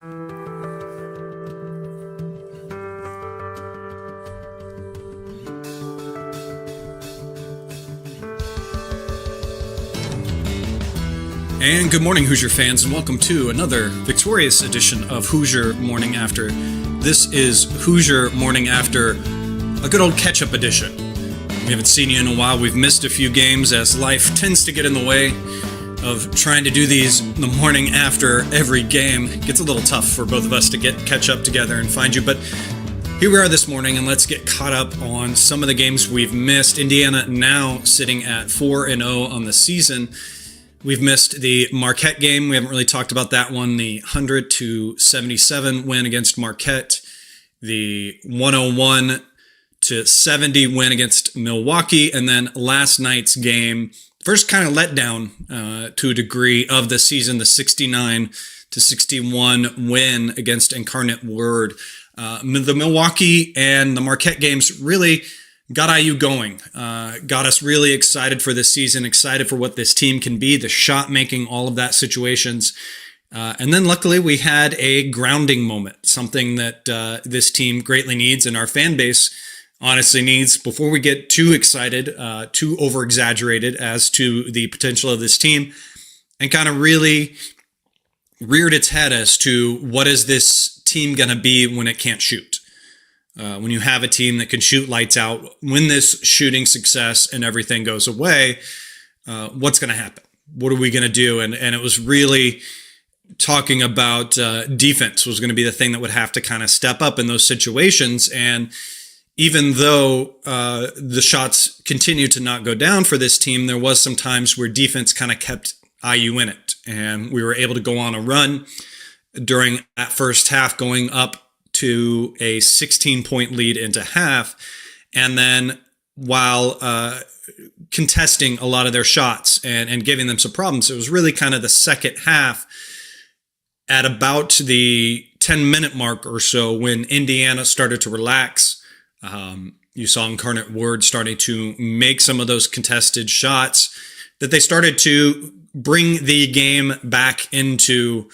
And good morning, Hoosier fans, and welcome to another victorious edition of Hoosier Morning After. This is Hoosier Morning After, a good old catch-up edition. We haven't seen you in a while. We've missed a few games as life tends to get in the way of trying to do these the morning after every game. It gets a little tough for both of us to catch up together and find you, but here we are this morning, and let's get caught up on some of the games we've missed. Indiana now sitting at 4-0 on the season. We've missed the Marquette game. We haven't really talked about that one. The 100-77 win against Marquette. The 101-70 win against Milwaukee. And then last night's game, first kind of letdown to a degree of the season, the 69-61 win against Incarnate Word. The Milwaukee and the Marquette games really got IU going, got us really excited for this season, excited for what this team can be, the shot making, all of that situations. And then luckily we had a grounding moment, something that this team greatly needs and our fan base honestly needs before we get too excited, too over exaggerated as to the potential of this team, and kind of really reared its head as to what is this team going to be when it can't shoot. When you have a team that can shoot lights out, when this shooting success and everything goes away, what's going to happen? What are we going to do? And it was really talking about defense was going to be the thing that would have to kind of step up in those situations. And even though the shots continue to not go down for this team, there was some times where defense kind of kept IU in it. And we were able to go on a run during that first half, going up to a 16-point lead into half. And then while contesting a lot of their shots and giving them some problems, it was really kind of the second half at about the 10-minute mark or so when Indiana started to relax. You saw Incarnate Word starting to make some of those contested shots, that they started to bring the game back into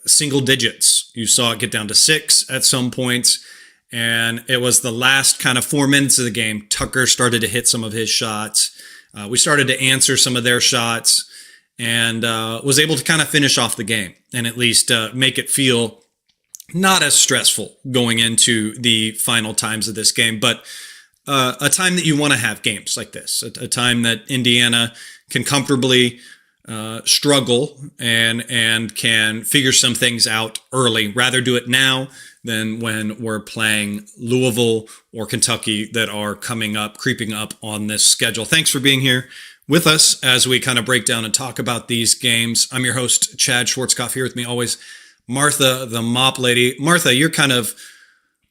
single digits. You saw it get down to 6 at some points, and it was the last kind of 4 minutes of the game. Tucker started to hit some of his shots. We started to answer some of their shots, and was able to kind of finish off the game and at least make it feel not as stressful going into the final times of this game, but a time that you want to have games like this, a time that Indiana can comfortably struggle and can figure some things out early. Rather do it now than when we're playing Louisville or Kentucky that are coming up, creeping up on this schedule. Thanks for being here with us as we kind of break down and talk about these games. I'm your host, Chad Schwarzkopf, here with me always, Martha, the mop lady. Martha, your kind of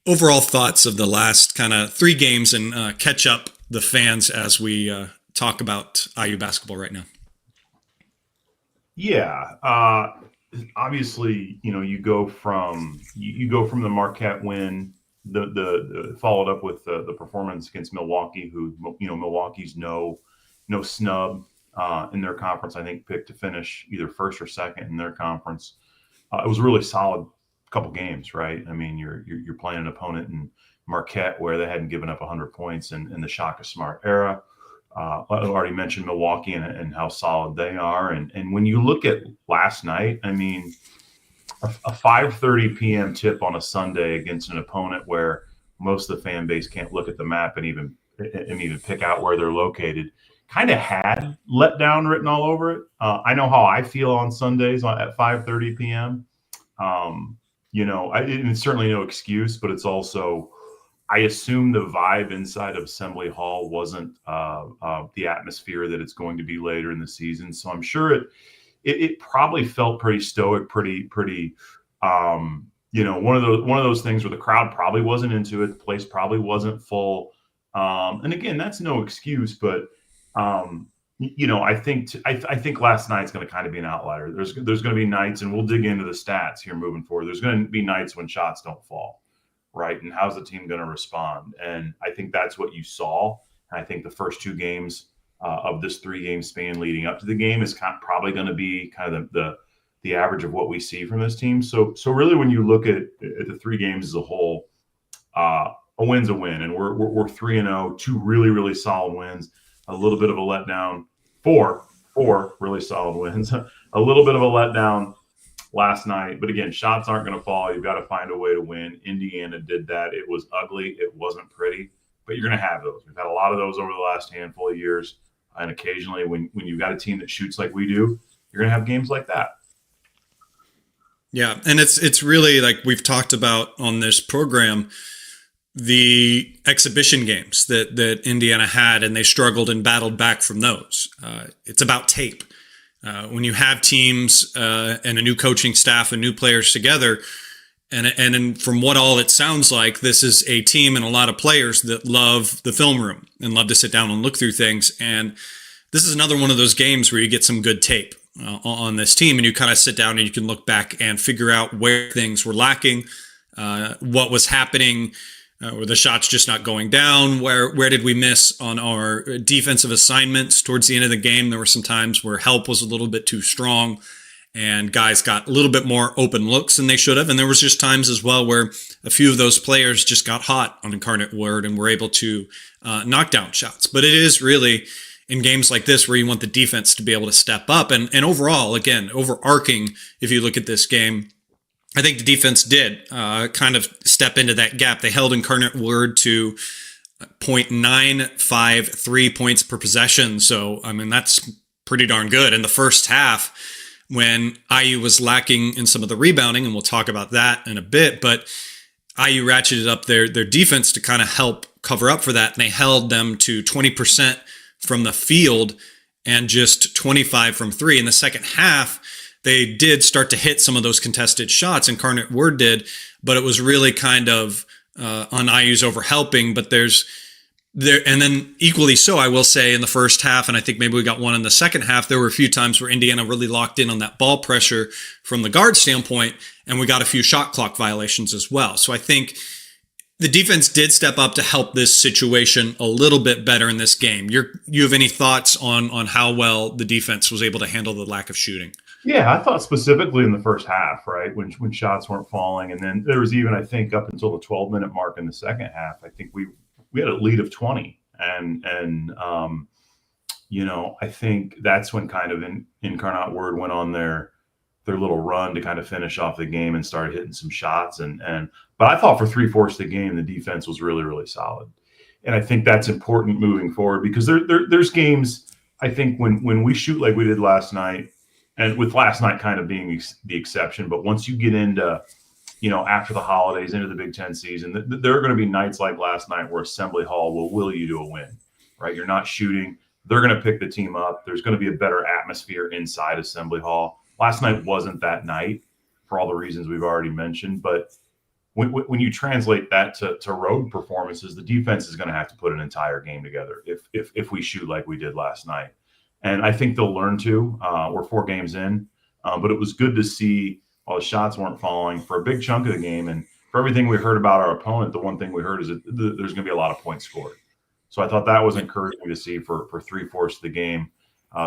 overall thoughts of the last kind of 3 games and catch up the fans as we talk about IU basketball right now. Yeah, obviously, you go from the Marquette win, the followed up with the performance against Milwaukee, who Milwaukee's no snub in their conference. I think picked to finish either first or second in their conference. It was a really solid couple games, right? I mean, you're playing an opponent in Marquette where they hadn't given up 100 points in the Shaka Smart era. I already mentioned Milwaukee and how solid they are. And when you look at last night, I mean, a 5:30 p.m. tip on a Sunday against an opponent where most of the fan base can't look at the map and even pick out where they're located, kind of had letdown written all over it. I know how I feel on Sundays at 5:30 p.m. It's certainly no excuse, but it's also, I assume the vibe inside of Assembly Hall wasn't the atmosphere that it's going to be later in the season. So I'm sure it probably felt pretty stoic, pretty one of those things where the crowd probably wasn't into it, the place probably wasn't full. And again, that's no excuse, but I think last night's going to kind of be an outlier. There's going to be nights, and we'll dig into the stats here moving forward. There's going to be nights when shots don't fall. Right. And how's the team going to respond? And I think that's what you saw. And I think the first 2 games of this 3-game span leading up to the game is probably going to be kind of the the average of what we see from this team. So really, when you look at the three games as a whole, a win's a win, and we're 3-0, two really, really solid wins, a little bit of a letdown, four really solid wins, a little bit of a letdown last night. But again, shots aren't going to fall. You've got to find a way to win. Indiana did that. It was ugly. It wasn't pretty, but you're going to have those. We've had a lot of those over the last handful of years. And occasionally when you've got a team that shoots like we do, you're going to have games like that. Yeah. And it's really like we've talked about on this program, the exhibition games that Indiana had, and they struggled and battled back from those. It's about tape. When you have teams and a new coaching staff and new players together, and from what all it sounds like, this is a team and a lot of players that love the film room and love to sit down and look through things. And this is another one of those games where you get some good tape on this team, and you kind of sit down and you can look back and figure out where things were lacking, what was happening. Were the shots just not going down? Where did we miss on our defensive assignments towards the end of the game? There were some times where help was a little bit too strong and guys got a little bit more open looks than they should have. And there was just times as well where a few of those players just got hot on Incarnate Word and were able to knock down shots. But it is really in games like this where you want the defense to be able to step up. And overall, again, overarching, if you look at this game, I think the defense did kind of step into that gap. They held Incarnate Word to 0.953 points per possession. So, I mean, that's pretty darn good. In the first half, when IU was lacking in some of the rebounding, and we'll talk about that in a bit, but IU ratcheted up their defense to kind of help cover up for that. And they held them to 20% from the field and just 25 from three. In the second half, they did start to hit some of those contested shots. Incarnate Word did, but it was really kind of on IU's overhelping. But and then equally so, I will say, in the first half, and I think maybe we got one in the second half, there were a few times where Indiana really locked in on that ball pressure from the guard standpoint, and we got a few shot clock violations as well. So I think the defense did step up to help this situation a little bit better in this game. You have any thoughts on how well the defense was able to handle the lack of shooting? Yeah, I thought specifically in the first half, right, when shots weren't falling. And then there was even, I think, up until the 12-minute mark in the second half, I think we had a lead of 20. And I think that's when kind of Incarnate Word went on their little run to kind of finish off the game and started hitting some shots. But I thought for 3/4 of the game, the defense was really, really solid. And I think that's important moving forward because there's games, I think, when we shoot like we did last night, and with last night kind of being the exception, but once you get into, after the holidays, into the Big Ten season, there are going to be nights like last night where Assembly Hall will will you to a win, right? You're not shooting. They're going to pick the team up. There's going to be a better atmosphere inside Assembly Hall. Last night wasn't that night for all the reasons we've already mentioned, but when you translate that to road performances, the defense is going to have to put an entire game together if we shoot like we did last night. And I think they'll learn to. We're 4 games in, but it was good to see while the shots weren't falling for a big chunk of the game. And for everything we heard about our opponent, the one thing we heard is that there's going to be a lot of points scored. So I thought that was encouraging to see for 3/4 of the game.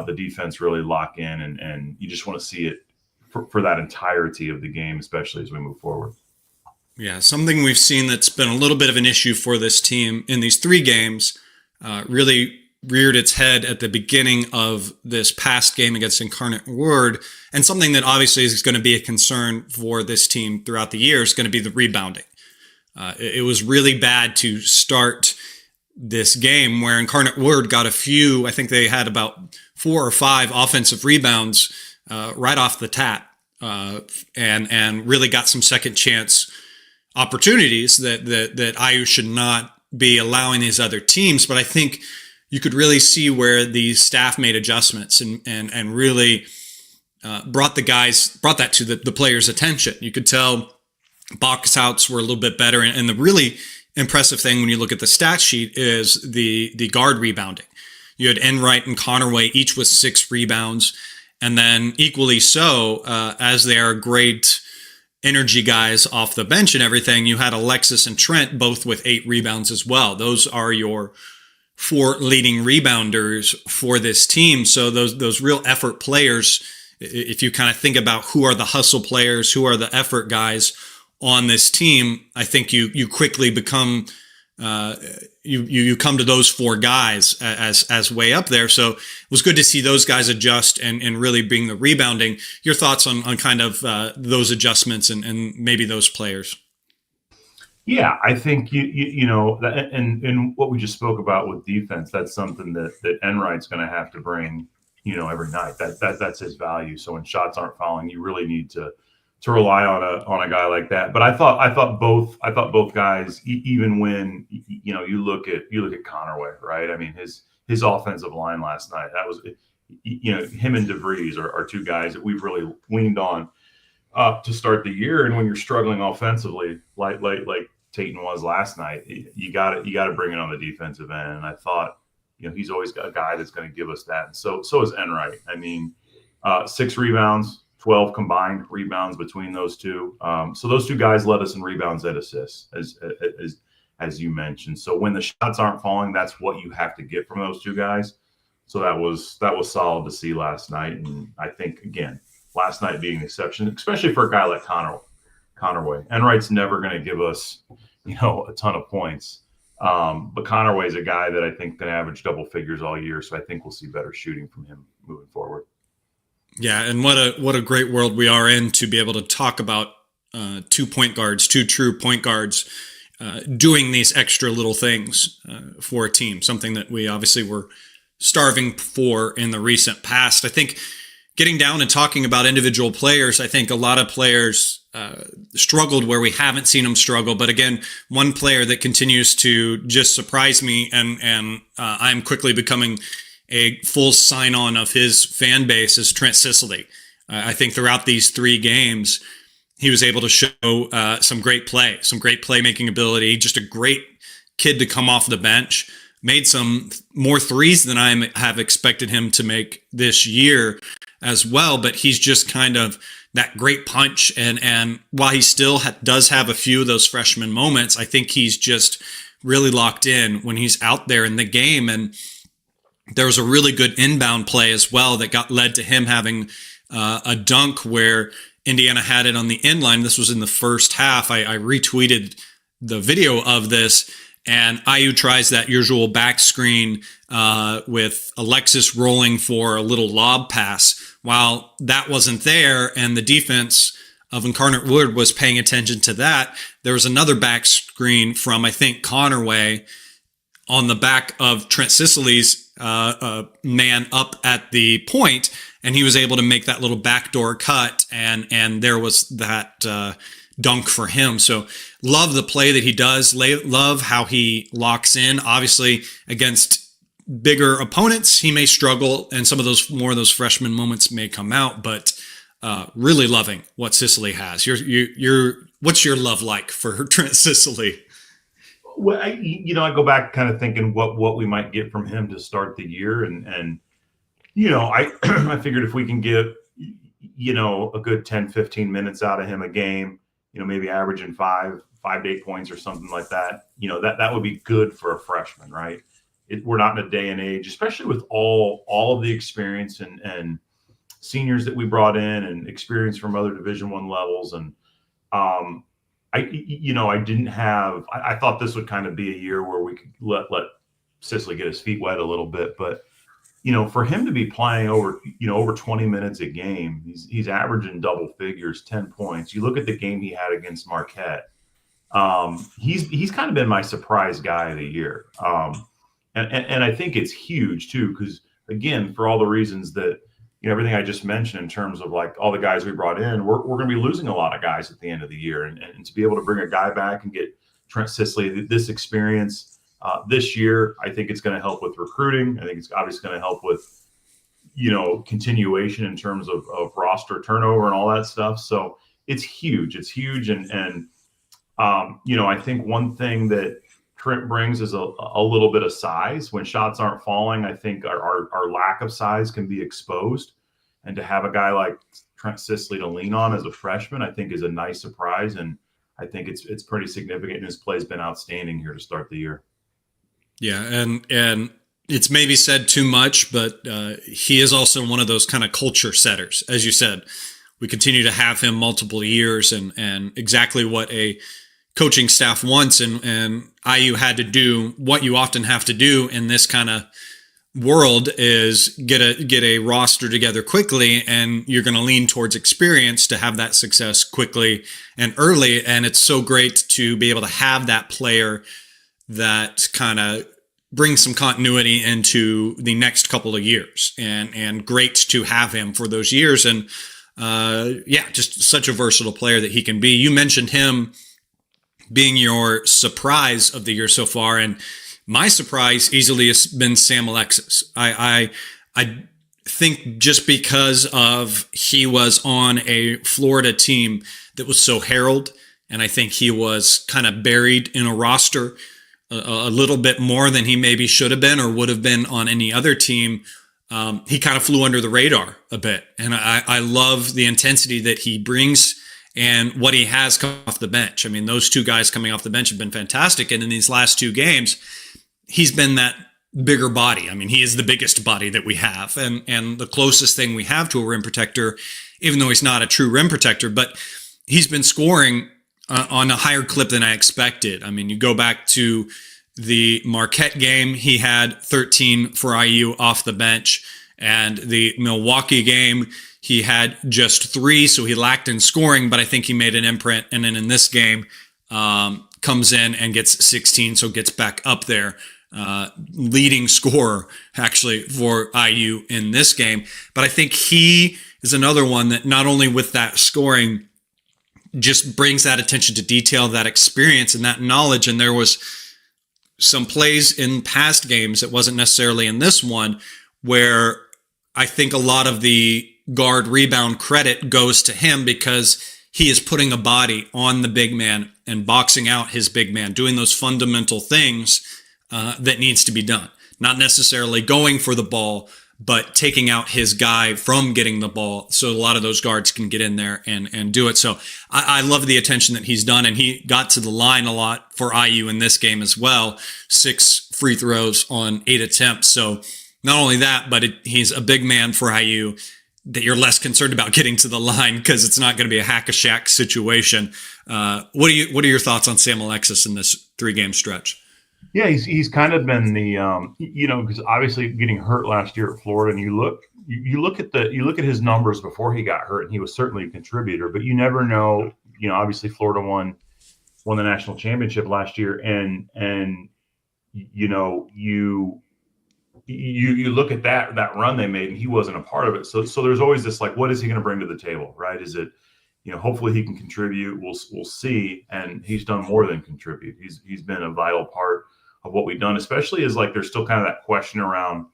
The defense really lock in, and you just want to see it for that entirety of the game, especially as we move forward. Yeah, something we've seen that's been a little bit of an issue for this team in these 3 games really reared its head at the beginning of this past game against Incarnate Word, and something that obviously is going to be a concern for this team throughout the year is going to be the rebounding. It was really bad to start this game where Incarnate Word got a few, I think they had about 4 or 5 offensive rebounds right off the tap and really got some second chance opportunities that IU should not be allowing these other teams. But I think you could really see where the staff made adjustments and really brought that to the players' attention. You could tell box outs were a little bit better. And the really impressive thing when you look at the stat sheet is the guard rebounding. You had Enright and Connerway each with 6 rebounds. And then equally so, as they are great energy guys off the bench and everything, you had Alexis and Trent both with 8 rebounds as well. Those are your 4 leading rebounders for this team. So those real effort players if you kind of think about who are the hustle players, who are the effort guys on this team, I think you quickly become you come to those four guys as way up there. So it was good to see those guys adjust and really bring the rebounding. Your thoughts on kind of those adjustments and maybe those players? Yeah, I think you know, and what we just spoke about with defense, that's something that Enright's going to have to bring, you know, every night. That's his value. So when shots aren't falling, you really need to rely on a guy like that. But I thought both guys, even when you know you look at Connerway, right? I mean his offensive line last night, that was, you know, him and DeVries are two guys that we've really leaned on to start the year. And when you're struggling offensively, like Tayton was last night, you got to bring it on the defensive end. And I thought, you know, he's always got a guy that's going to give us that. And so is Enright. I mean, 6 rebounds, 12 combined rebounds between those two. So those two guys led us in rebounds and assists, as you mentioned. So when the shots aren't falling, that's what you have to get from those two guys. So that was solid to see last night. And I think, again, last night being an exception, especially for a guy like Connerway. Enright's never going to give us, you know, a ton of points. But Connerway is a guy that I think can average double figures all year. So I think we'll see better shooting from him moving forward. Yeah, and what a great world we are in to be able to talk about 2 point guards, 2 true point guards, doing these extra little things for a team, something that we obviously were starving for in the recent past. I think getting down and talking about individual players, I think a lot of players struggled where we haven't seen them struggle. But again, one player that continues to just surprise me, and I'm quickly becoming a full sign-on of his fan base, is Trent Sicily. I think throughout these 3 games, he was able to show some great playmaking ability, just a great kid to come off the bench, made some more threes than I have expected him to make this year as well. But he's just kind of that great punch. And while he still does have a few of those freshman moments, I think he's just really locked in when he's out there in the game. And there was a really good inbound play as well that led to him having a dunk where Indiana had it on the end line. This was in the first half. I retweeted the video of this, and IU tries that usual back screen with Alexis rolling for a little lob pass. While that wasn't there and the defense of Incarnate Word was paying attention to that, there was another back screen from, I think, Connerway on the back of Trent Sicily's man up at the point, and he was able to make that little backdoor cut, and there was that dunk for him. So love the play that he does. Love how he locks in. Obviously, against bigger opponents, he may struggle, and some of those more of those freshman moments may come out. But really loving what Sicily has. What's your love like for Trent Sicily? Well, I go back kind of thinking what we might get from him to start the year. And you know, I figured if we can get, you know, a good 10, 15 minutes out of him a game, you know, maybe averaging 5 to 8 points or something like that, you know, that would be good for a freshman, right? We're not in a day and age, especially with all of the experience and seniors that we brought in and experience from other Division I levels. And I thought this would kind of be a year where we could let Sicily get his feet wet a little bit, but you know, for him to be playing over 20 minutes a game, he's averaging double figures, 10 points. You look at the game he had against Marquette. He's kind of been my surprise guy of the year. And I think it's huge too, because again, for all the reasons that, you know, everything I just mentioned in terms of like all the guys we brought in, we're going to be losing a lot of guys at the end of the year. And to be able to bring a guy back and get Trent Sicily this experience this year, I think it's going to help with recruiting. I think it's obviously going to help with, you know, continuation in terms of roster turnover and all that stuff. So it's huge. It's huge. And you know, I think one thing that Trent brings is a little bit of size. When shots aren't falling, I think our lack of size can be exposed. And to have a guy like Trent Sicily to lean on as a freshman, I think is a nice surprise. And I think it's pretty significant. And his play's been outstanding here to start the year. Yeah, and it's maybe said too much, but he is also one of those kind of culture setters. As you said, we continue to have him multiple years, and exactly what a coaching staff wants. And IU had to do what you often have to do in this kind of world is get a roster together quickly, and you're going to lean towards experience to have that success quickly and early. And it's so great to be able to have that player that kind of brings some continuity into the next couple of years, and great to have him for those years. And just such a versatile player that he can be. You mentioned him being your surprise of the year so far, and my surprise easily has been Sam Alexis. I think just because of he was on a Florida team that was so heralded, and I think he was kind of buried in a roster a little bit more than he maybe should have been or would have been on any other team. He kind of flew under the radar a bit, and I love the intensity that he brings and what he has come off the bench. I mean, those two guys coming off the bench have been fantastic, and in these last two games, he's been that bigger body. I mean, he is the biggest body that we have, and the closest thing we have to a rim protector, even though he's not a true rim protector, but he's been scoring on a higher clip than I expected. I mean, you go back to the Marquette game, he had 13 for IU off the bench, and the Milwaukee game, he had just 3, so he lacked in scoring, but I think he made an imprint. And then in this game, comes in and gets 16, so gets back up there. Leading scorer, actually, for IU in this game. But I think he is another one that not only with that scoring just brings that attention to detail, that experience, and that knowledge. And there was some plays in past games, it wasn't necessarily in this one, where I think a lot of the guard rebound credit goes to him because he is putting a body on the big man and boxing out his big man, doing those fundamental things that needs to be done. Not necessarily going for the ball, but taking out his guy from getting the ball so a lot of those guards can get in there and do it. So I love the attention that he's done, and he got to the line a lot for IU in this game as well. 6 free throws on 8 attempts. So not only that, but he's a big man for IU that you're less concerned about getting to the line because it's not going to be a hack-a-shack situation. What are your thoughts on Sam Alexis in this 3-game stretch? Yeah, he's kind of been the because obviously getting hurt last year at Florida, and you look at his numbers before he got hurt, and he was certainly a contributor, but you never know. Obviously Florida won the national championship last year, and you look at that run they made, and he wasn't a part of it. So there's always this, like, what is he going to bring to the table, right? Is it, hopefully he can contribute. We'll see. And he's done more than contribute. He's been a vital part of what we've done, especially as, like, there's still kind of that question around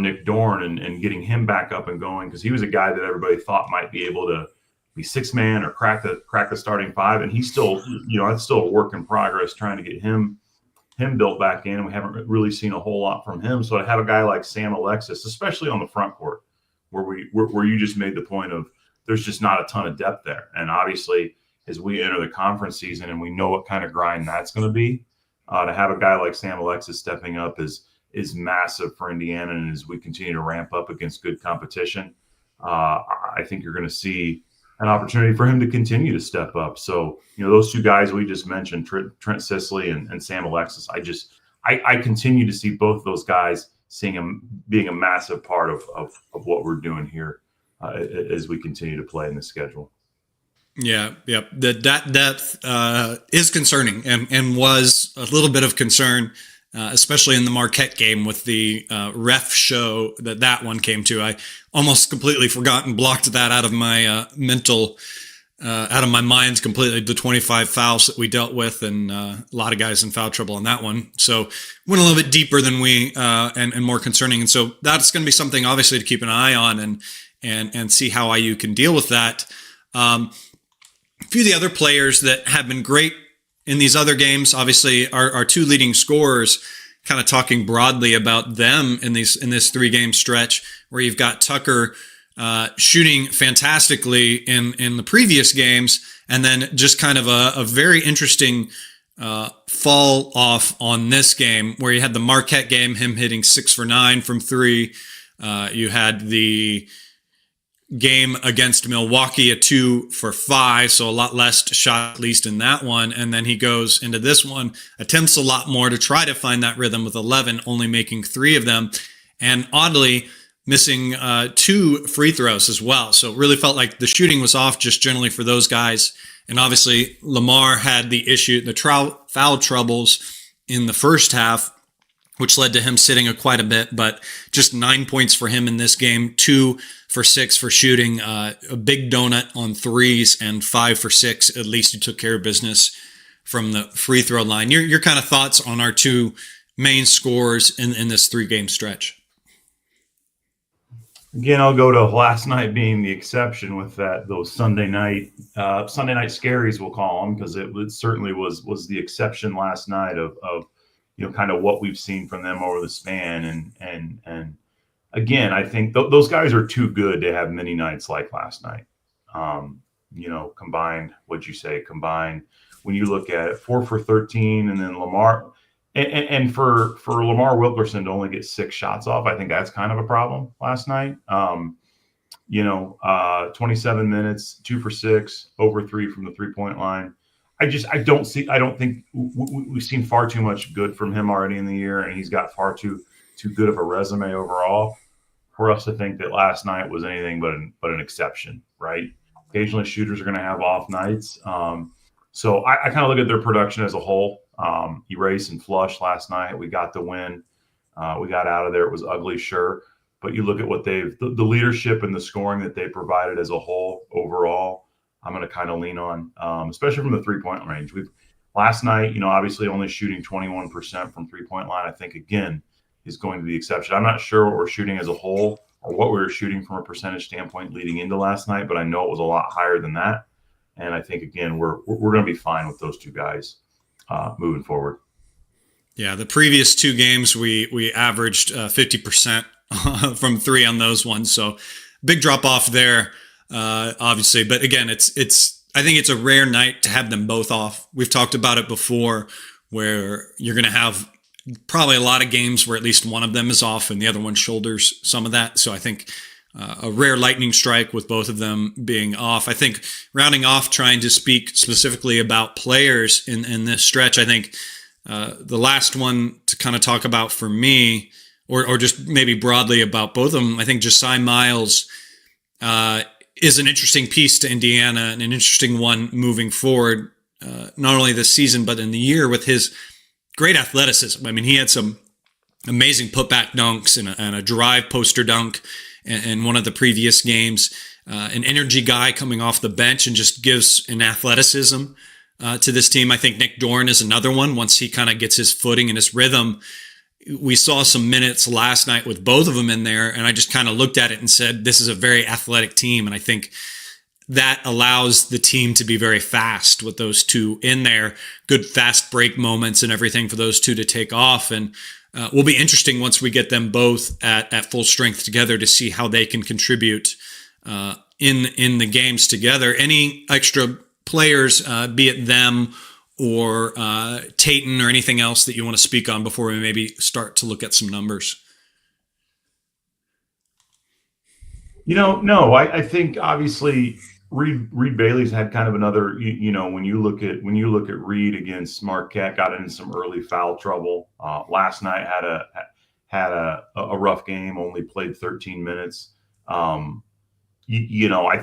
Nick Dorn and getting him back up and going, because he was a guy that everybody thought might be able to be 6-man or crack the starting 5, and he's still, it's still a work in progress trying to get him built back in, and we haven't really seen a whole lot from him. So to have a guy like Sam Alexis, especially on the front court, where you just made the point of there's just not a ton of depth there, and obviously as we enter the conference season and we know what kind of grind that's going to be, to have a guy like Sam Alexis stepping up is massive for Indiana. And as we continue to ramp up against good competition, I think you're going to see an opportunity for him to continue to step up. So, those two guys we just mentioned, Trent Sisley and Sam Alexis, I continue to see both of those guys being a massive part of what we're doing here as we continue to play in the schedule. Yeah. That depth is concerning and was a little bit of concern, especially in the Marquette game with the ref show that one came to. I almost completely forgot and blocked that out of my out of my mind completely, the 25 fouls that we dealt with, and a lot of guys in foul trouble on that one. So went a little bit deeper than we and more concerning. And so that's going to be something obviously to keep an eye on and see how IU can deal with that. A few of the other players that have been great in these other games, obviously, our 2 leading scorers, kind of talking broadly about them in this 3-game stretch, where you've got Tucker shooting fantastically in the previous games, and then just kind of a very interesting fall off on this game, where you had the Marquette game, him hitting 6 for 9 from three. You had the game against Milwaukee, a 2 for 5, so a lot less shot, at least in that one. And then he goes into this one, attempts a lot more to try to find that rhythm with 11, only making 3 of them. And oddly, missing 2 free throws as well. So it really felt like the shooting was off just generally for those guys. And obviously, Lamar had the foul troubles in the first half, which led to him sitting quite a bit, but just 9 points for him in this game, 2 for 6 for shooting, a big donut on threes, and 5 for 6. At least he took care of business from the free throw line. Your kind of thoughts on our 2 main scorers in this 3-game stretch? Again, I'll go to last night being the exception with those Sunday night scaries, we'll call them, because it certainly was the exception last night of kind of what we've seen from them over the span. And again, I think those guys are too good to have many nights like last night. Combined, combined, when you look at it, 4 for 13, and then Lamar, and for Lamar Wilkerson to only get 6 shots off, I think that's kind of a problem last night. 27 minutes, 2 for 6, over 3 from the 3-point line. I don't think we've seen far too much good from him already in the year, and he's got far too good of a resume overall for us to think that last night was anything but an exception, right? Occasionally shooters are going to have off nights. So I kind of look at their production as a whole. Erase and flush last night. We got the win. We got out of there. It was ugly, sure. But you look at what the leadership and the scoring that they provided as a whole overall, I'm going to kind of lean on, especially from the 3-point range. Last night, obviously only shooting 21% from 3-point line, I think, again, is going to be the exception. I'm not sure what we're shooting as a whole or what we were shooting from a percentage standpoint leading into last night, but I know it was a lot higher than that. And I think, again, we're going to be fine with those 2 guys moving forward. Yeah, the previous 2 games, we averaged 50% from 3 on those ones. So big drop off there. Obviously, but again, I think it's a rare night to have them both off. We've talked about it before, where you're going to have probably a lot of games where at least one of them is off and the other one shoulders some of that. So I think a rare lightning strike with both of them being off. I think rounding off, trying to speak specifically about players in this stretch, I think the last one to kind of talk about for me, or just maybe broadly about both of them, I think Josiah Miles is an interesting piece to Indiana and an interesting one moving forward, not only this season, but in the year, with his great athleticism. I mean, he had some amazing putback dunks and a drive poster dunk in one of the previous games. An energy guy coming off the bench and just gives an athleticism to this team. I think Nick Dorn is another one. Once he kind of gets his footing and his rhythm, we saw some minutes last night with both of them in there, and I just kind of looked at it and said, this is a very athletic team. And I think that allows the team to be very fast with those 2 in there, good fast break moments and everything for those 2 to take off. And will be interesting once we get them both at full strength together to see how they can contribute in the games together. Any extra players, be it them or Tatum or anything else that you want to speak on before we maybe start to look at some numbers? No, I think obviously Reed Bailey's had kind of another, when you look at Reed against Marquette, got into some early foul trouble. Last night had a rough game, only played 13 minutes. I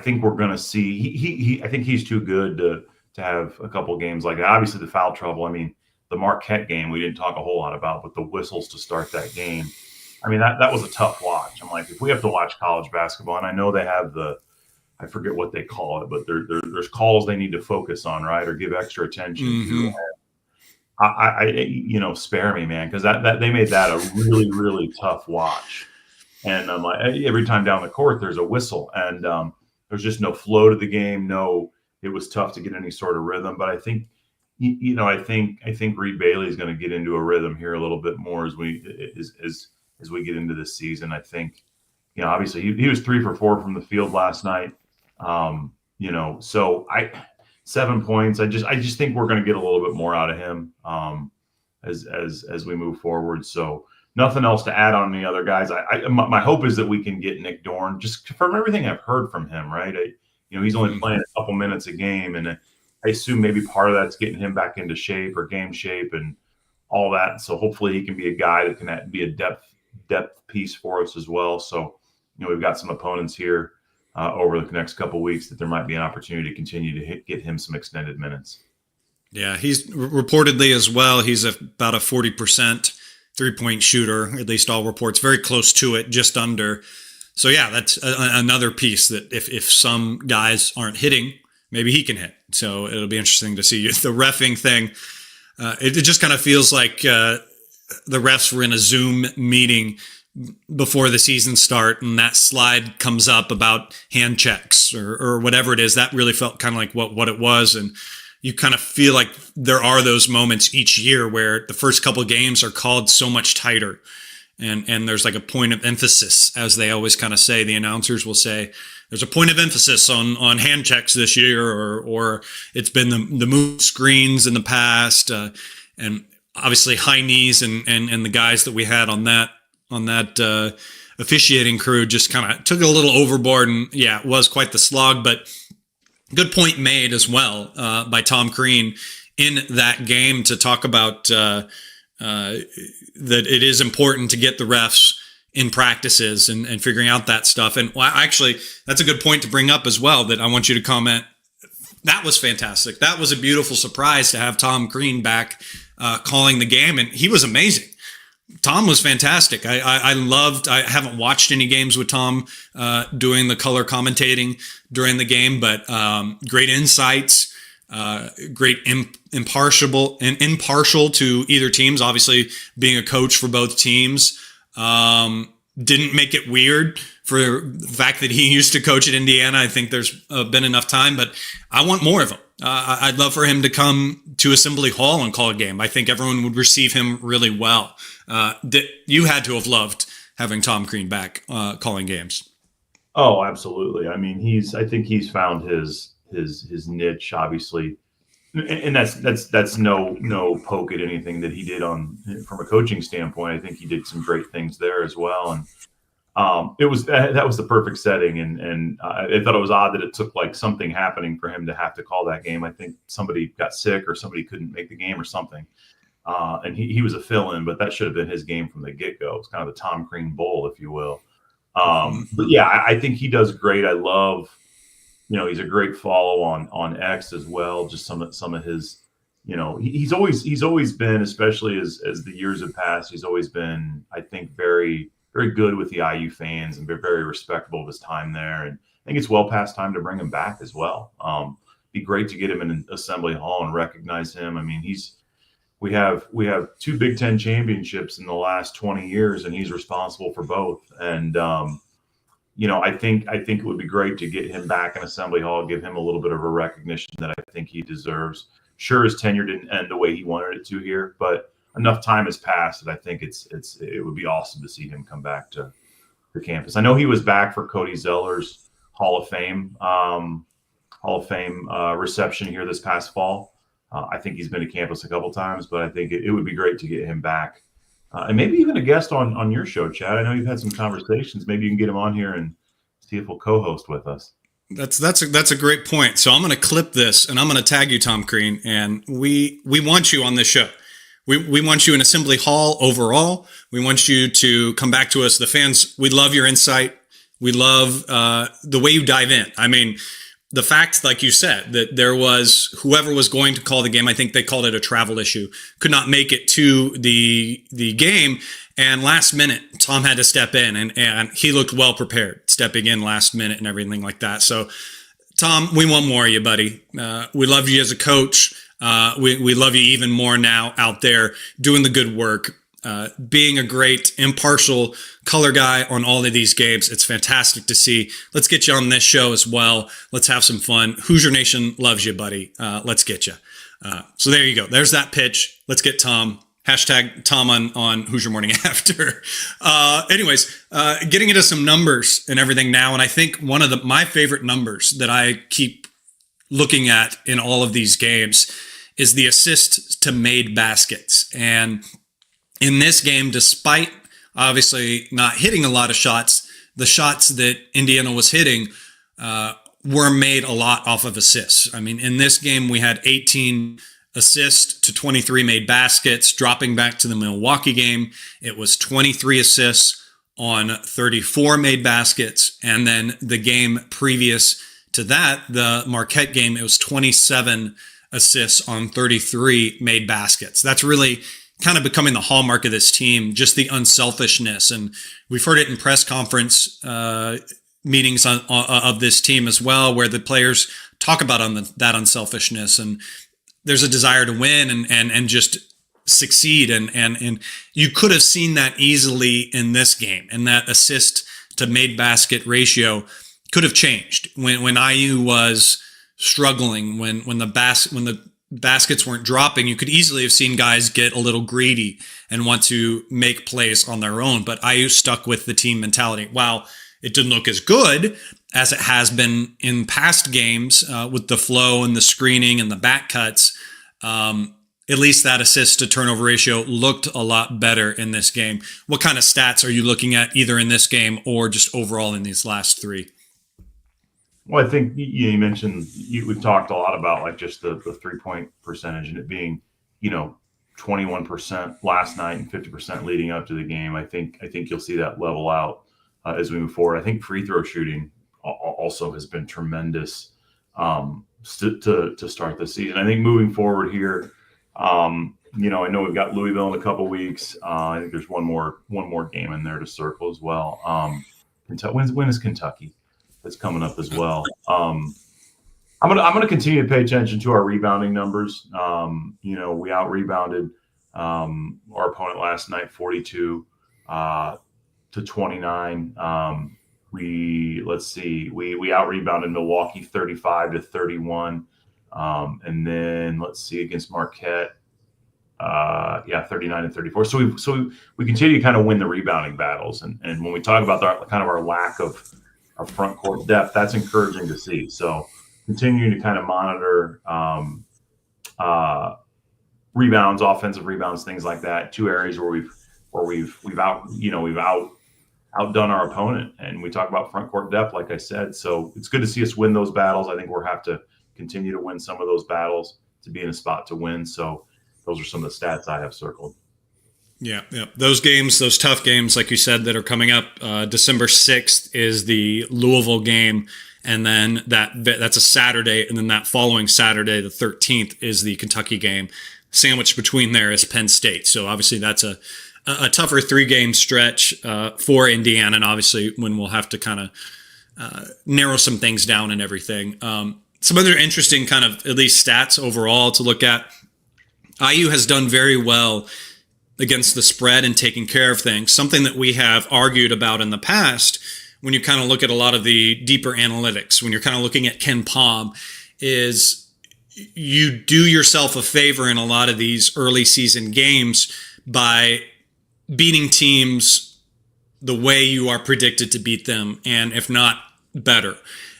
think we're going to see, I think he's too good to have a couple games like that. Obviously the foul trouble, I mean, the Marquette game, we didn't talk a whole lot about, but the whistles to start that game, I mean, that was a tough watch. I'm like, if we have to watch college basketball, and I know they have I forget what they call it, but there's calls they need to focus on, right, or give extra attention to. I spare me, man, because that they made that a really, really tough watch. And I'm like, every time down the court, there's a whistle, and there's just no flow to the game. It was tough to get any sort of rhythm. But I think, I think Reed Bailey is going to get into a rhythm here a little bit more as we get into this season. I think, obviously he was 3 for 4 from the field last night. So 7 points. I just think we're going to get a little bit more out of him as we move forward. So nothing else to add on the other guys. My hope is that we can get Nick Dorn, just from everything I've heard from him. Right, he's only playing a couple minutes a game, and I assume maybe part of that's getting him back into shape or game shape and all that. So hopefully he can be a guy that can be a depth piece for us as well. So we've got some opponents here over the next couple of weeks that there might be an opportunity to continue to get him some extended minutes. Yeah, he's reportedly as well. He's about a 40% 3-point shooter, at least all reports, very close to it, just under. So yeah, that's another piece that if some guys aren't hitting, maybe he can hit. So it'll be interesting to see. The reffing thing, it just kind of feels like the refs were in a Zoom meeting before the season start, and that slide comes up about hand checks or whatever it is. That really felt kind of like what it was. And you kind of feel like there are those moments each year where the first couple of games are called so much tighter. And there's like a point of emphasis, as they always kind of say. The announcers will say, there's a point of emphasis on hand checks this year, or it's been the move screens in the past. And obviously high knees and the guys that we had on that officiating crew just kind of took it a little overboard, and yeah, it was quite the slog. But good point made as well by Tom Crean in that game to talk about that it is important to get the refs in practices and figuring out that stuff. And actually, that's a good point to bring up as well, that I want you to comment. That was fantastic. That was a beautiful surprise to have Tom Crean back calling the game, and he was amazing. Tom was fantastic. I haven't watched any games with Tom doing the color commentating during the game, but great insights, great impartial to either teams. Obviously, being a coach for both teams, didn't make it weird for the fact that he used to coach at Indiana. I think there's been enough time, but I want more of him. I'd love for him to come to Assembly Hall and call a game. I think everyone would receive him really well. You had to have loved having Tom Crean back calling games. Oh, absolutely. I mean, I think he's found his niche, obviously, and that's no poke at anything that he did from a coaching standpoint. I think he did some great things there as well, and that was the perfect setting. And I thought it was odd that it took like something happening for him to have to call that game. I think somebody got sick or somebody couldn't make the game or something. And he was a fill-in, but that should have been his game from the get-go. It's kind of the Tom Crean Bowl, if you will. But yeah, I think he does great. I love, he's a great follow on X as well. Just some of his, he's always been, especially as the years have passed, he's always been, I think, very, very good with the IU fans and very respectful of his time there. And I think it's well past time to bring him back as well. Be great to get him in an Assembly Hall and recognize him. I mean, we have 2 Big Ten championships in the last 20 years, and he's responsible for both. And I think it would be great to get him back in Assembly Hall, give him a little bit of a recognition that I think he deserves. Sure, his tenure didn't end the way he wanted it to here, but enough time has passed that I think it would be awesome to see him come back to the campus. I know he was back for Cody Zeller's Hall of Fame reception here this past fall. I think he's been to campus a couple times, but I think it would be great to get him back. And maybe even a guest on your show, Chad. I know you've had some conversations. Maybe you can get him on here and see if he'll co-host with us. That's a great point. So I'm going to clip this and I'm going to tag you, Tom Crean, and we want you on this show. We want you in Assembly Hall overall. We want you to come back to us. The fans, we love your insight. We love the way you dive in. I mean, the fact, like you said, that there was whoever was going to call the game, I think they called it a travel issue, could not make it to the game. And last minute, Tom had to step in and he looked well prepared, stepping in last minute and everything like that. So, Tom, we want more of you, buddy. We love you as a coach. We love you even more now out there doing the good work, being a great impartial color guy on all of these games. It's fantastic to see. Let's get you on this show as well. Let's have some fun. Hoosier Nation loves you, buddy. Let's get you. So there you go. There's that pitch. Let's get Tom. Hashtag Tom on Hoosier Morning After. Anyways, getting into some numbers and everything now. And I think one of my favorite numbers that I keep looking at in all of these games is the assist to made baskets. And in this game, despite obviously not hitting a lot of shots, the shots that Indiana was hitting were made a lot off of assists. I mean, in this game, we had 18 assists to 23 made baskets. Dropping back to the Milwaukee game, it was 23 assists on 34 made baskets. And then the game previous to that, the Marquette game, it was 27 assists on 33 made baskets. That's really kind of becoming the hallmark of this team, just the unselfishness. And we've heard it in press conference meetings of this team as well, where the players talk about that unselfishness, and there's a desire to win and just succeed. And you could have seen that easily in this game, and that assist to made basket ratio could have changed when IU was struggling, when the baskets weren't dropping. You could easily have seen guys get a little greedy and want to make plays on their own. But IU stuck with the team mentality. While it didn't look as good as it has been in past games with the flow and the screening and the back cuts, at least that assist to turnover ratio looked a lot better in this game. What kind of stats are you looking at either in this game or just overall in these last three? Well, I think you mentioned we've talked a lot about like just the 3-point percentage and it being, 21% last night and 50% leading up to the game. I think you'll see that level out as we move forward. I think free throw shooting also has been tremendous to start the season. I think moving forward here, I know we've got Louisville in a couple weeks. I think there's one more game in there to circle as well. When is Kentucky? That's coming up as well. I'm gonna continue to pay attention to our rebounding numbers. We out rebounded our opponent last night 42 to 29. We out rebounded Milwaukee 35 to 31. And then let's see, against Marquette, 39 and 34. So we continue to kind of win the rebounding battles. And when we talk about our lack of front court depth, that's encouraging to see. So continuing to kind of monitor rebounds, offensive rebounds, things like that. Two areas where we've outdone our opponent. And we talk about front court depth, like I said. So it's good to see us win those battles. I think we'll have to continue to win some of those battles to be in a spot to win. So those are some of the stats I have circled. Yeah. Those games, those tough games, like you said, that are coming up. December 6th is the Louisville game, and then that's a Saturday, and then that following Saturday, the 13th, is the Kentucky game. Sandwiched between there is Penn State. So obviously that's a tougher 3-game stretch for Indiana, and obviously when we'll have to kind of narrow some things down and everything. Some other interesting kind of at least stats overall to look at. IU has done very well against the spread and taking care of things. Something that we have argued about in the past when you kind of look at a lot of the deeper analytics, when you're kind of looking at Ken Pom, is you do yourself a favor in a lot of these early season games by beating teams the way you are predicted to beat them, and if not better.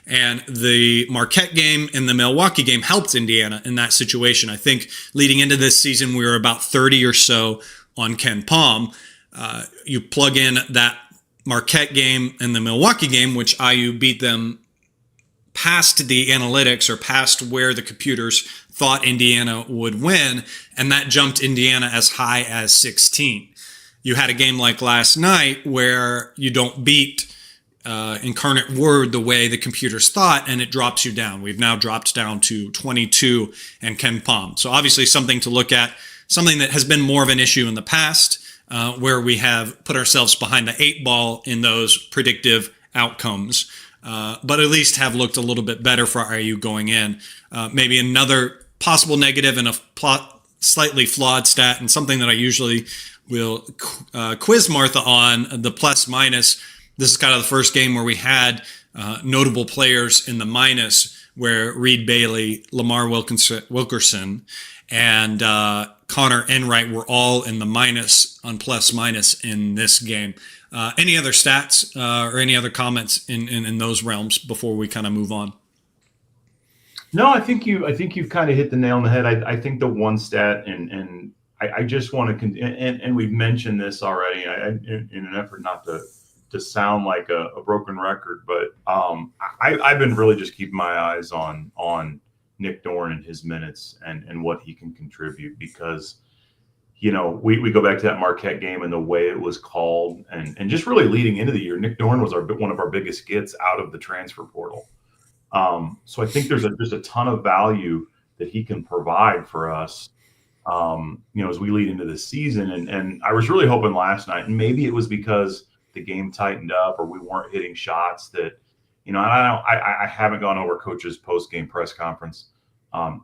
And the Marquette game and the Milwaukee game helped Indiana in that situation. I think leading into this season, we were about 30 or so on Ken Pom. You plug in that Marquette game and the Milwaukee game, which IU beat them past the analytics or past where the computers thought Indiana would win, and that jumped Indiana as high as 16. You had a game like last night where you don't beat Incarnate Word the way the computers thought, and it drops you down. We've now dropped down to 22 and Ken Pom. So obviously something to look at, something that has been more of an issue in the past, where we have put ourselves behind the 8 ball in those predictive outcomes, but at least have looked a little bit better for IU going in. Maybe another possible negative and a slightly flawed stat, and something that I usually will quiz Martha on, the plus minus. This is kind of the first game where we had notable players in the minus, where Reed Bailey, Lamar Wilkerson, and Connor Enright were all in the minus on plus minus in this game. Any other stats or any other comments in those realms before we kind of move on? No, I think you've kind of hit the nail on the head. I think the one stat, and I just want to, and we've mentioned this already, in an effort not to sound like a broken record, but I've been really just keeping my eyes on Nick Dorn and his minutes and what he can contribute, because we go back to that Marquette game and the way it was called, and just really leading into the year, Nick Dorn was one of our biggest gets out of the transfer portal. So I think there's just a ton of value that he can provide for us, as we lead into this season. And I was really hoping last night, and maybe it was because the game tightened up or we weren't hitting shots that, I haven't gone over Coach's post-game press conference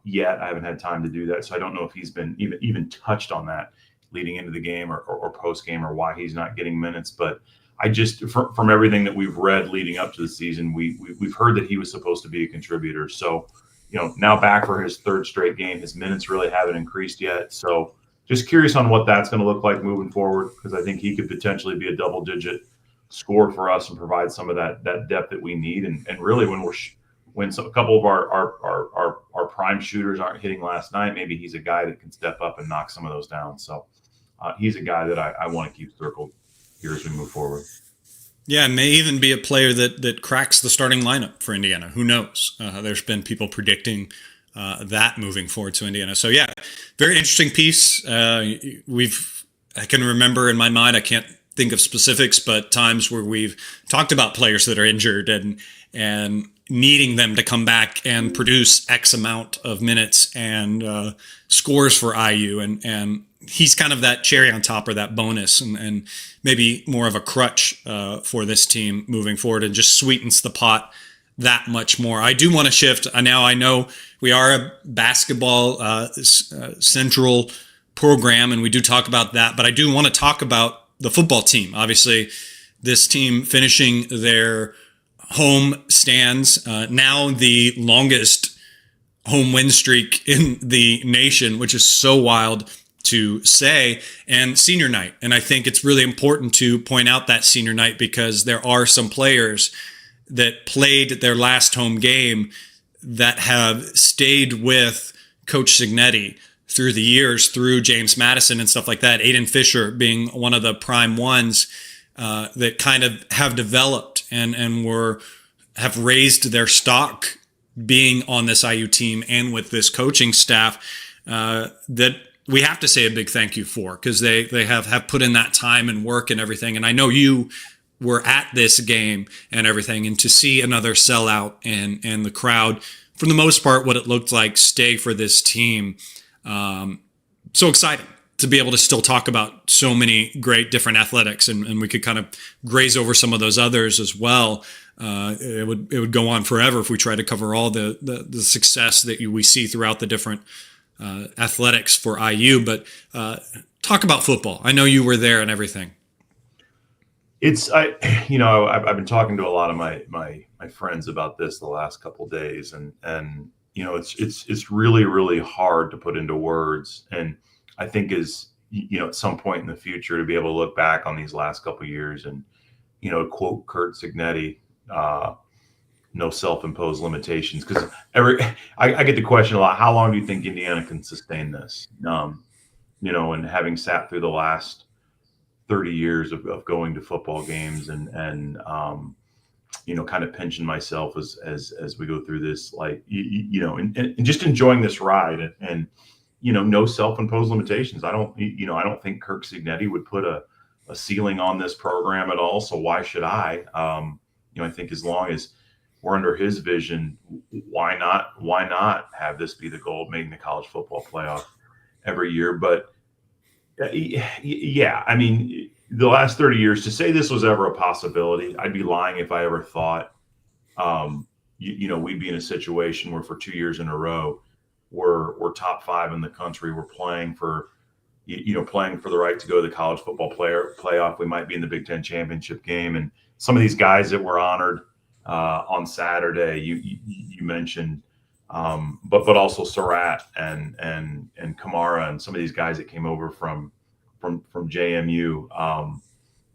yet. I haven't had time to do that. So I don't know if he's been even touched on that leading into the game or post-game, or why he's not getting minutes. But I just, from everything that we've read leading up to the season, we've heard that he was supposed to be a contributor. So, now back for his third straight game, his minutes really haven't increased yet. So just curious on what that's going to look like moving forward, because I think he could potentially be a double-digit scorer for us and provide some of that depth that we need. And really, when a couple of our prime shooters aren't hitting last night, maybe he's a guy that can step up and knock some of those down. So he's a guy that I want to keep circled here as we move forward. Yeah, may even be a player that cracks the starting lineup for Indiana. Who knows? There's been people predicting that moving forward to Indiana. So yeah, very interesting piece. I can remember in my mind, I can't think of specifics, but times where we've talked about players that are injured and needing them to come back and produce X amount of minutes and scores for IU, and he's kind of that cherry on top, or that bonus, and maybe more of a crutch for this team moving forward, and just sweetens the pot that much more. I do want to shift. Now I know we are a basketball central program, and we do talk about that, but I do want to talk about the football team. Obviously, this team finishing their home stands, now the longest home win streak in the nation, which is so wild to say, and senior night. And I think it's really important to point out that senior night, because there are some players that played their last home game that have stayed with Coach Signetti through the years, through James Madison and stuff like that. Aiden Fisher being one of the prime ones that kind of have developed and have raised their stock being on this IU team and with this coaching staff, that we have to say a big thank you for, because they have put in that time and work and everything. And I know you were at this game and everything, and to see another sellout and the crowd, for the most part, what it looked like, stay for this team. So exciting to be able to still talk about so many great different athletics, and we could kind of graze over some of those others as well. It would go on forever if we tried to cover all the success that we see throughout the different athletics for IU. But talk about football. I know you were there and everything. I've been talking to a lot of my friends about this the last couple of days, and it's really, really hard to put into words. And I think at some point in the future, to be able to look back on these last couple of years and, quote Curt Signetti, no self-imposed limitations. Because I get the question a lot: how long do you think Indiana can sustain this? And having sat through the last 30 years of going to football games and kind of pinching myself as we go through this, like, and just enjoying this ride, and no self-imposed limitations. I don't think Curt Signetti would put a ceiling on this program at all. So why should I? I think as long as we're under his vision, why not have this be the goal of making the college football playoff every year? But yeah, I mean, the last 30 years, to say this was ever a possibility, I'd be lying if I ever thought, we'd be in a situation where for 2 years in a row, we're top 5 in the country. We're playing for the right to go to the college football playoff. We might be in the Big Ten championship game. And some of these guys that were honored on Saturday, you mentioned, but also Surratt and Kamara and some of these guys that came over from JMU.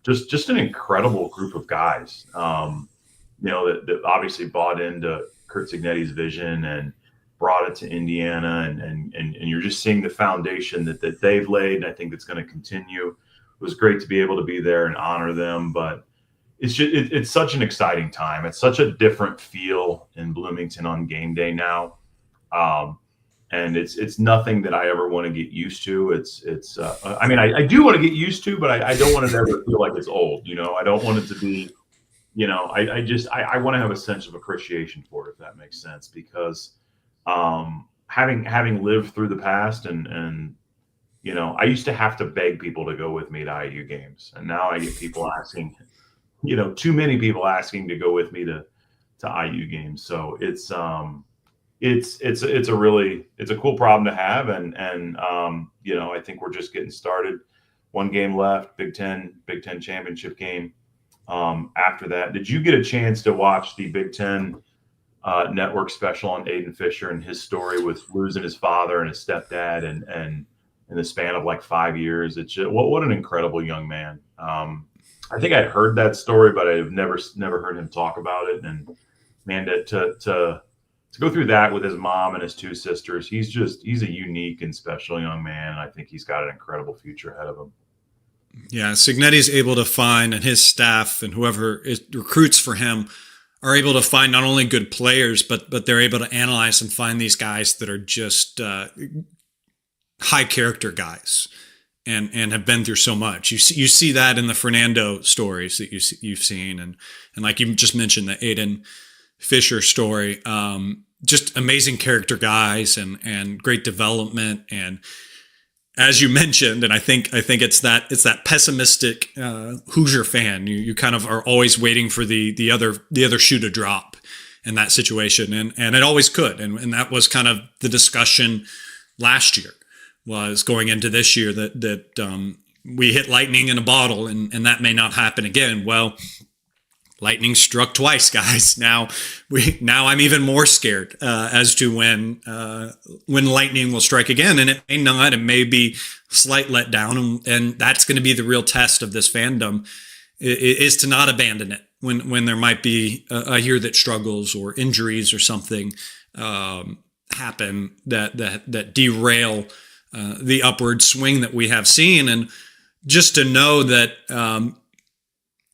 Just an incredible group of guys, that obviously bought into Curt Signetti's vision, and brought it to Indiana, and you're just seeing the foundation that they've laid. And I think it's going to continue. It was great to be able to be there and honor them, but it's such an exciting time. It's such a different feel in Bloomington on game day now. And it's nothing that I ever want to get used to. I mean, I do want to get used to, but I don't want it to ever feel like it's old. I don't want it to be, I want to have a sense of appreciation for it, if that makes sense, because having lived through the past and I used to have to beg people to go with me to IU games, and now I get people asking, too many people asking to go with me to IU games. So it's a cool problem to have, and I think we're just getting started. One game left, Big Ten championship game. After that, did you get a chance to watch the Big Ten network special on Aiden Fisher and his story with losing his father and his stepdad and in the span of like 5 years? It's just, what an incredible young man. I think I'd heard that story, but I've never heard him talk about it. And man, to go through that with his mom and his two sisters, he's a unique and special young man. And I think he's got an incredible future ahead of him. Yeah, Signetti's able to find, and his staff and whoever recruits for him are able to find not only good players, but they're able to analyze and find these guys that are just high character guys and have been through so much. You see that in the Fernando stories that you've seen, and like you just mentioned, the Aiden Fisher story. Just amazing character guys and great development. And as you mentioned, and I think it's that pessimistic Hoosier fan. You kind of are always waiting for the other shoe to drop in that situation, and it always could. And that was kind of the discussion last year, was going into this year that we hit lightning in a bottle, and that may not happen again. Well, lightning struck twice, guys. Now I'm even more scared as to when lightning will strike again, and it may not. It may be slight letdown, and that's going to be the real test of this fandom, is to not abandon it when there might be a year that struggles or injuries or something happen that derail the upward swing that we have seen, and just to know that.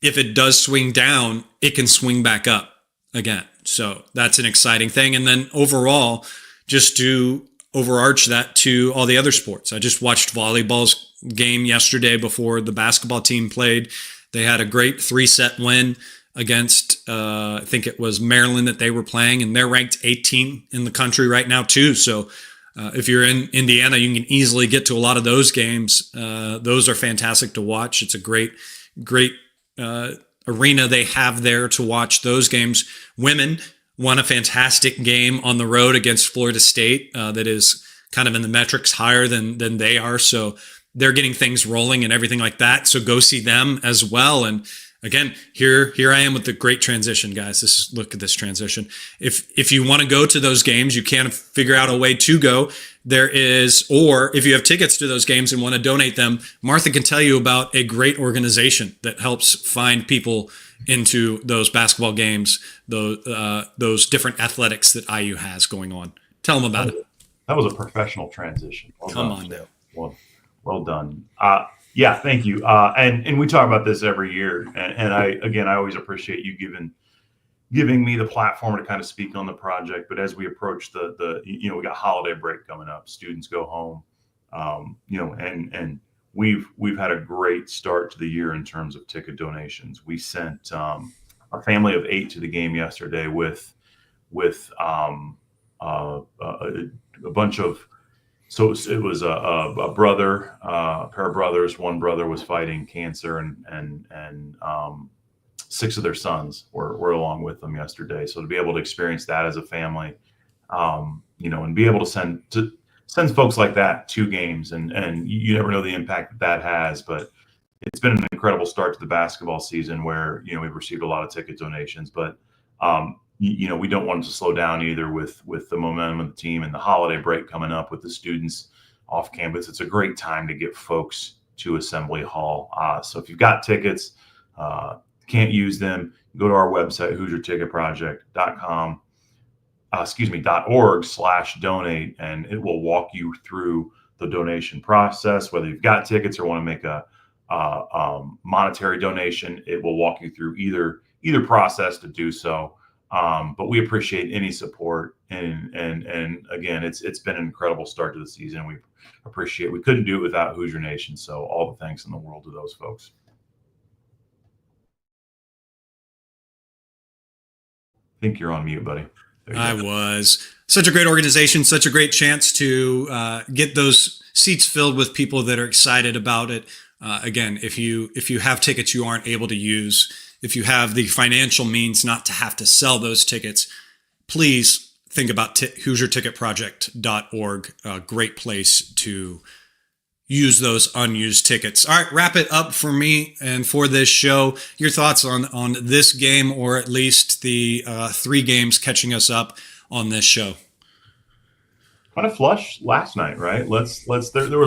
If it does swing down, it can swing back up again. So that's an exciting thing. And then overall, just to overarch that to all the other sports. I just watched volleyball's game yesterday before the basketball team played. They had a great 3-set win against, I think it was Maryland that they were playing, and they're ranked 18 in the country right now too. So if you're in Indiana, you can easily get to a lot of those games. Those are fantastic to watch. It's a great arena they have there to watch those games. Women won a fantastic game on the road against Florida State that is kind of in the metrics higher than they are. So they're getting things rolling and everything like that. So go see them as well. And again, here I am with the great transition, guys. Look at this transition. If you want to go to those games, you can figure out a way to go. There is, or if you have tickets to those games and want to donate them, Martha can tell you about a great organization that helps find people into those basketball games, those different athletics that IU has going on. Tell them about it. That was a professional transition. Come on now. Well done. Yeah, thank you. And we talk about this every year, and I always appreciate you giving me the platform to kind of speak on the project. But as we approach we got holiday break coming up, students go home, and we've had a great start to the year in terms of ticket donations. We sent a family of 8 to the game yesterday with a bunch of. So it was a brother, a pair of brothers. One brother was fighting cancer, and 6 of their sons were along with them yesterday. So to be able to experience that as a family, and be able to send folks like that to games, and you never know the impact that has. But it's been an incredible start to the basketball season where we've received a lot of ticket donations, but we don't want it to slow down either with the momentum of the team and the holiday break coming up with the students off campus. It's a great time to get folks to Assembly Hall. So if you've got tickets, can't use them, go to our website, HoosierTicketProject.com. .org/donate, and it will walk you through the donation process. Whether you've got tickets or want to make a monetary donation, it will walk you through either process to do so. But we appreciate any support, and again, it's been an incredible start to the season. We couldn't do it without Hoosier Nation. So all the thanks in the world to those folks. I think you're on mute, buddy. I was. Such a great organization, such a great chance to get those seats filled with people that are excited about it. Again, if you have tickets you aren't able to use, if you have the financial means not to have to sell those tickets, please think about HoosierTicketProject.org. A great place to use those unused tickets. All right, wrap it up for me and for this show. Your thoughts on this game, or at least the 3 games catching us up on this show. Kind of flush last night, right? There was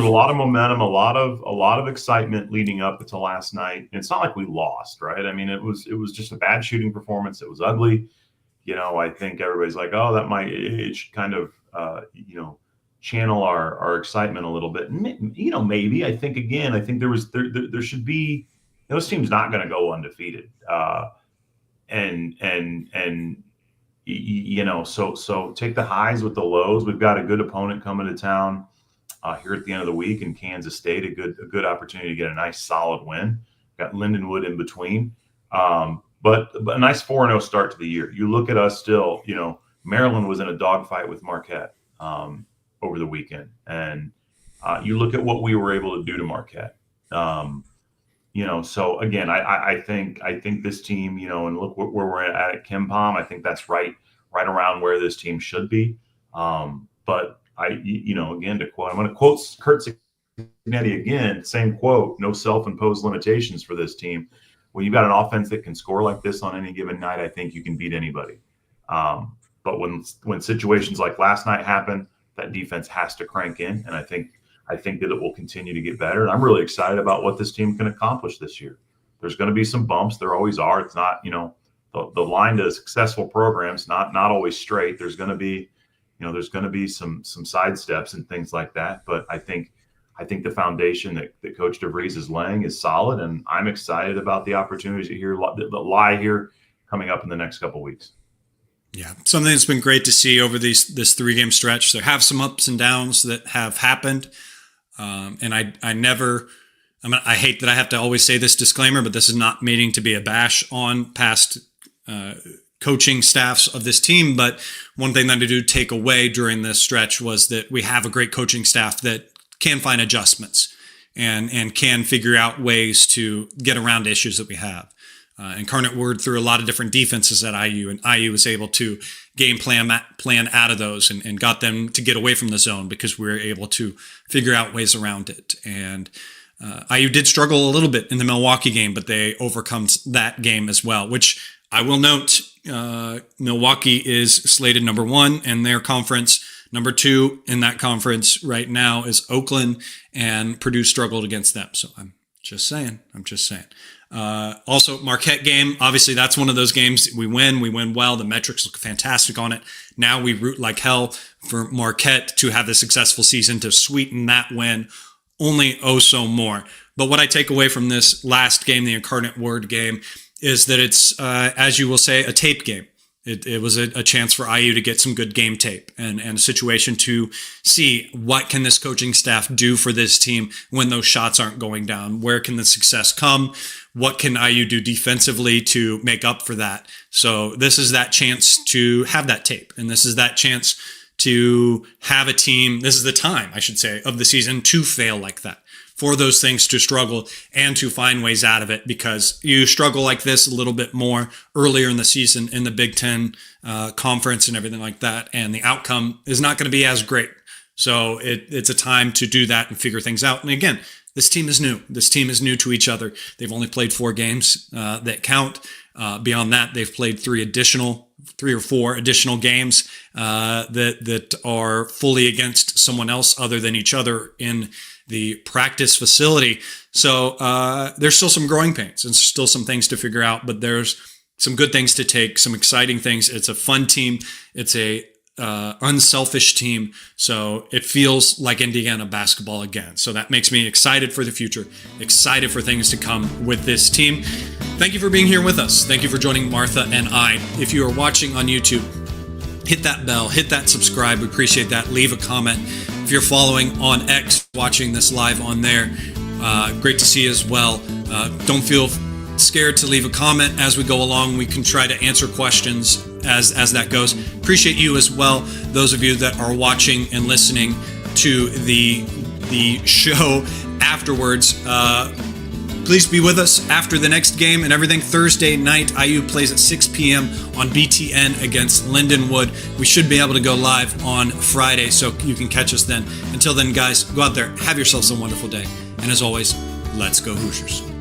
a lot of momentum, a lot of excitement leading up to last night. And it's not like we lost, right? I mean, it was just a bad shooting performance. It was ugly. I think everybody's like, oh, it should kind of channel our excitement a little bit. Maybe I think there should be, those teams not going to go undefeated. So take the highs with the lows. We've got a good opponent coming to town here at the end of the week in Kansas State, a good opportunity to get a nice solid win. Got Lindenwood in between. But a nice 4-0 start to the year. You look at us still, Maryland was in a dogfight with Marquette over the weekend. And you look at what we were able to do to Marquette. So again, I think this team, and look where we're at KenPom, I think that's right around where this team should be. But again, I'm going to quote Kurt Cignetti again, same quote, no self-imposed limitations for this team. When you've got an offense that can score like this on any given night, I think you can beat anybody. But when situations like last night happen, that defense has to crank in. And I think that it will continue to get better. And I'm really excited about what this team can accomplish this year. There's going to be some bumps. There always are. It's not, the line to successful programs, not always straight. There's going to be, some side steps and things like that. But I think the foundation that Coach DeVries is laying is solid. And I'm excited about the opportunities that lie here coming up in the next couple of weeks. Yeah, something that's been great to see over this 3-game stretch. There have some ups and downs that have happened. And I hate that I have to always say this disclaimer, but this is not meaning to be a bash on past coaching staffs of this team. But one thing that I do take away during this stretch was that we have a great coaching staff that can find adjustments and can figure out ways to get around issues that we have. Incarnate Word threw a lot of different defenses at IU, and IU was able to game plan out of those and got them to get away from the zone because we were able to figure out ways around it. And IU did struggle a little bit in the Milwaukee game, but they overcome that game as well, which I will note, Milwaukee is slated number 1 in their conference. Number 2 in that conference right now is Oakland, and Purdue struggled against them. So I'm just saying. Also, Marquette game, obviously that's one of those games we win well. The metrics look fantastic on it. Now we root like hell for Marquette to have the successful season to sweeten that win only so more. But what I take away from this last game, the Incarnate Word game, is that it's, as you will say, a tape game. It was a chance for IU to get some good game tape and a situation to see what can this coaching staff do for this team when those shots aren't going down. Where can the success come? What can IU do defensively to make up for that? So this is that chance to have that tape. And this is that chance to have a team. This is the time, I should say, of the season to fail like that, for those things to struggle and to find ways out of it, because you struggle like this a little bit more earlier in the season in the Big Ten conference and everything like that. And the outcome is not going to be as great. So it's a time to do that and figure things out. And again, this team is new. This team is new to each other. They've only played 4 games that count. Beyond that, they've played 3 or 4 additional games that are fully against someone else other than each other in the practice facility. So there's still some growing pains and still some things to figure out, but there's some good things to take, some exciting things. It's a fun team. It's a unselfish team. So it feels like Indiana basketball again. So that makes me excited for the future, excited for things to come with this team. Thank you for being here with us. Thank you for joining Martha and I. If you are watching on YouTube, hit that bell, hit that subscribe. We appreciate that. Leave a comment. If you're following on X, watching this live on there, great to see you as well. Don't feel scared to leave a comment as we go along. We can try to answer questions as that goes. Appreciate you as well, those of you that are watching and listening to the show afterwards. Please be with us after the next game and everything. Thursday night, IU plays at 6 p.m. on BTN against Lindenwood. We should be able to go live on Friday, so you can catch us then. Until then, guys, go out there, have yourselves a wonderful day. And as always, let's go Hoosiers.